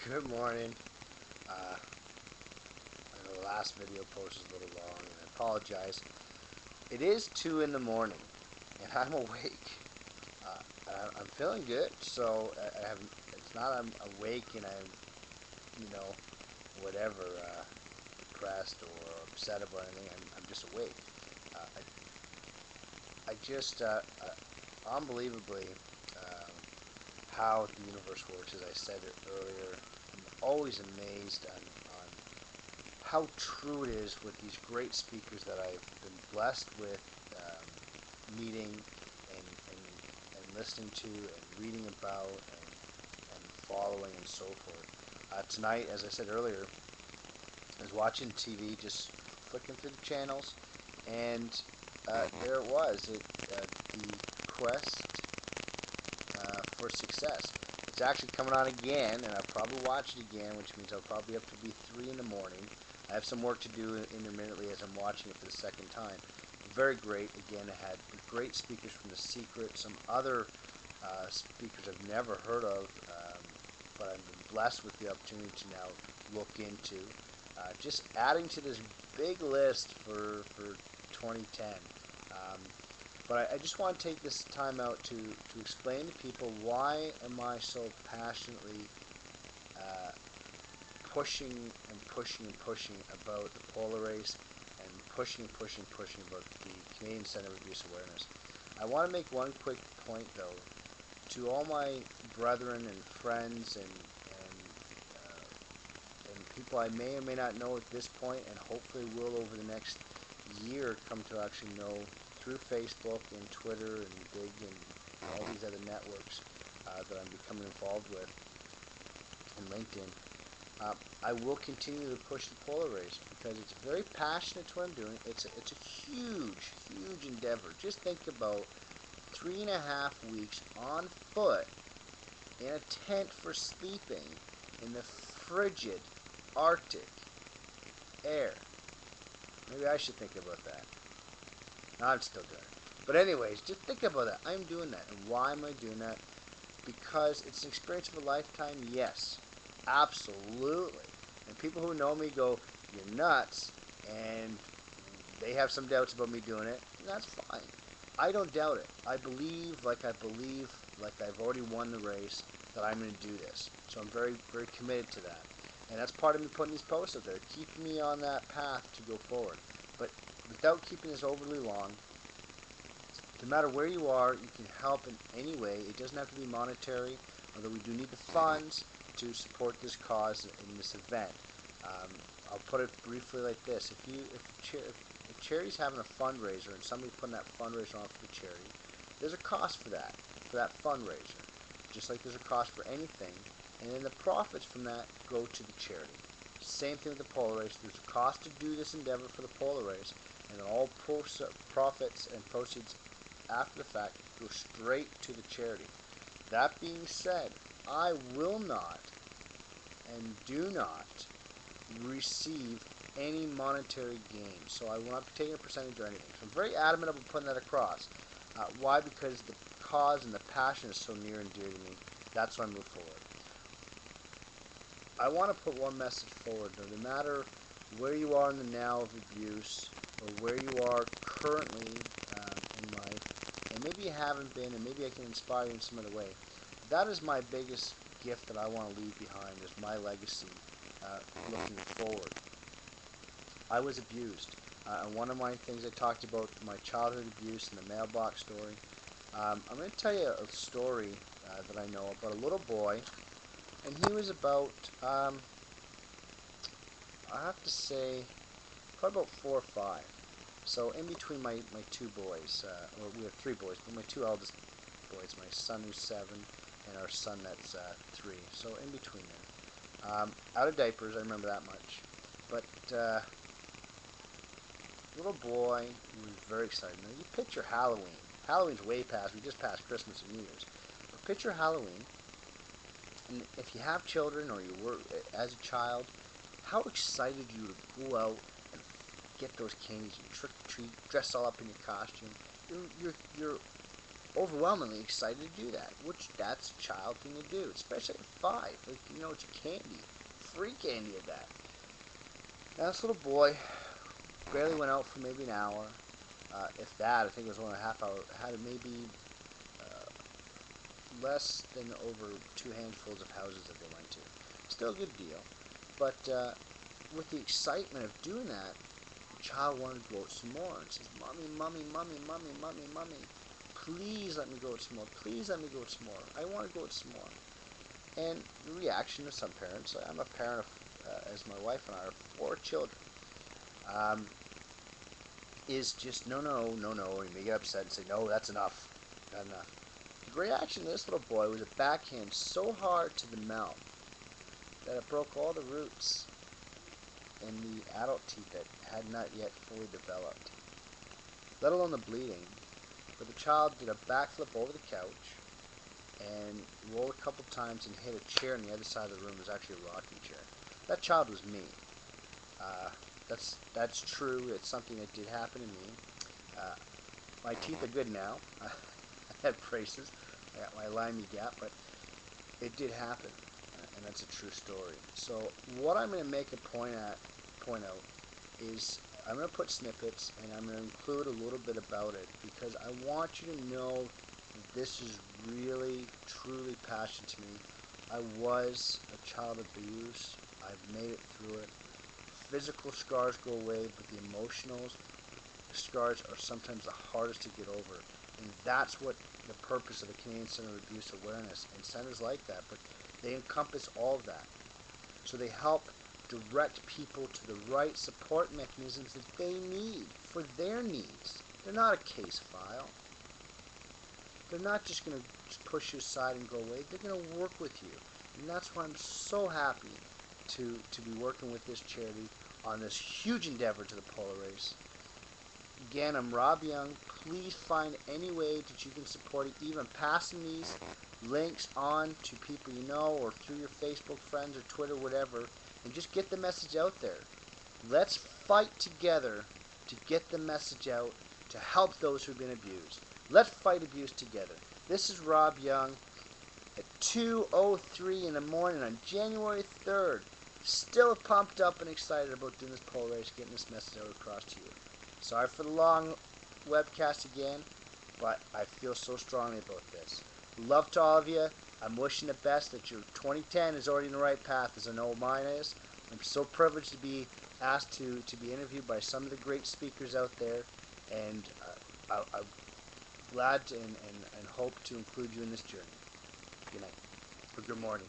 Good morning. I know the last video post is a little long, and I apologize. It is 2 in the morning, and I'm awake. I'm feeling good, so I have. It's not I'm awake and I'm, whatever, depressed or upset about anything. I'm just awake. I just unbelievably how the universe works. As I said it earlier, I'm always amazed on how true it is with these great speakers that I've been blessed with meeting and listening to and reading about and following and so forth. Tonight, as I said earlier, I was watching TV, just flicking through the channels, and there it was, the quest for success. It's actually coming on again, and I'll probably watch it again, which means I'll probably have to be 3 in the morning. I have some work to do intermittently as I'm watching it for the second time. Very great. Again, I had great speakers from The Secret, some other speakers I've never heard of, but I've been blessed with the opportunity to now look into. Just adding to this big list for 2010. But I just want to take this time out to explain to people why am I so passionately pushing about the PolarRacer and pushing about the Canadian Centre of Abuse Awareness. I want to make one quick point, though, to all my brethren and friends and people I may or may not know at this point, and hopefully will over the next year come to actually know through Facebook and Twitter and Big and all these other networks that I'm becoming involved with, and LinkedIn. I will continue to push the PolarRacer because it's very passionate to what I'm doing. It's a huge endeavor. Just think about 3.5 weeks on foot in a tent for sleeping in the frigid Arctic air. Maybe I should think about that. No, I'm still doing it. But anyways, just think about that. I'm doing that. And why am I doing that? Because it's an experience of a lifetime, yes. Absolutely. And people who know me go, you're nuts, and they have some doubts about me doing it, and that's fine. I don't doubt it. I believe like I've already won the race, that I'm going to do this. So I'm very, very committed to that. And that's part of me putting these posts out there, keeping me on that path to go forward. But without keeping this overly long, no matter where you are, you can help in any way. It doesn't have to be monetary, although we do need the funds to support this cause in this event. I'll put it briefly like this: if charity's having a fundraiser and somebody's putting that fundraiser on for the charity, there's a cost for that fundraiser, just like there's a cost for anything, and then the profits from that go to the charity. Same thing with the PolarRacer. There's a cost to do this endeavor for the PolarRacer, and then all profits and proceeds after the fact go straight to the charity. That being said, I will not and do not receive any monetary gain, so I will not be taking a percentage or anything. So I'm very adamant about putting that across. Why? Because the cause and the passion is so near and dear to me. That's why I move forward. I want to put one message forward, though. No matter where you are in the now of abuse, or where you are currently in life, and maybe you haven't been, and maybe I can inspire you in some other way. That is my biggest gift that I want to leave behind, is my legacy looking forward. I was abused. And one of my things I talked about, my childhood abuse and the mailbox story. I'm going to tell you a story that I know about a little boy, and he was about, I have to say, probably about 4 or 5. So in between my 2 boys, or we have 3 boys, but my 2 eldest boys, my son who's 7, and our son that's 3. So in between there. Out of diapers, I remember that much. But little boy was very excited. Now you picture Halloween. Halloween's way past. We just passed Christmas and New Year's. But picture Halloween. And if you have children or you were as a child, how excited you to go out and get those candies and trick or treat, dress all up in your costume. You're overwhelmingly excited to do that, which that's a child thing to do, especially at 5. Like, it's candy, free candy at that. Now this little boy barely went out for maybe an hour, if that. I think it was 1.5 hours. Had maybe less than over 2 handfuls of houses that they went to. Still a good deal, but with the excitement of doing that, the child wanted to go out some more and says, "Mommy, mommy, mommy, mommy, mommy, mommy, please let me go out some more. Please let me go out some more. I want to go out some more." And the reaction of some parents, I'm a parent of, as my wife and I are 4 children, is just no, no, no, no. And they get upset and say, "No, that's enough. Not enough." The reaction of this little boy was a backhand so hard to the mouth that it broke all the roots in the adult teeth that had not yet fully developed, let alone the bleeding. But the child did a backflip over the couch and rolled a couple times and hit a chair on the other side of the room. It was actually a rocking chair. That child was me. That's true. It's something that did happen to me. My teeth are good now. I had braces. I got my limey gap, but it did happen, and that's a true story. So what I'm going to make a point out is I'm going to put snippets, and I'm going to include a little bit about it, because I want you to know that this is really, truly passionate to me. I was a child of abuse. I've made it through it. Physical scars go away, but the emotional scars are sometimes the hardest to get over. And that's what the purpose of the Canadian Center of Abuse Awareness and centers like that, but they encompass all of that. So they help direct people to the right support mechanisms that they need for their needs. They're not a case file. They're not just going to push you aside and go away. They're going to work with you. And that's why I'm so happy to be working with this charity on this huge endeavor to the Polar Race. Again, I'm Rob Young. Please find any way that you can support it, even passing these links on to people you know or through your Facebook friends or Twitter, whatever, and just get the message out there. Let's fight together to get the message out to help those who've been abused. Let's fight abuse together. This is Rob Young at 2:03 in the morning on January 3rd. Still pumped up and excited about doing this Polar Race, getting this message out across to you. Sorry for the long webcast again, but I feel so strongly about this. Love to all of you. I'm wishing the best that your 2010 is already in the right path, as I know mine is. I'm so privileged to be asked to be interviewed by some of the great speakers out there, and I'm glad to, and hope to include you in this journey. Good night, or good morning.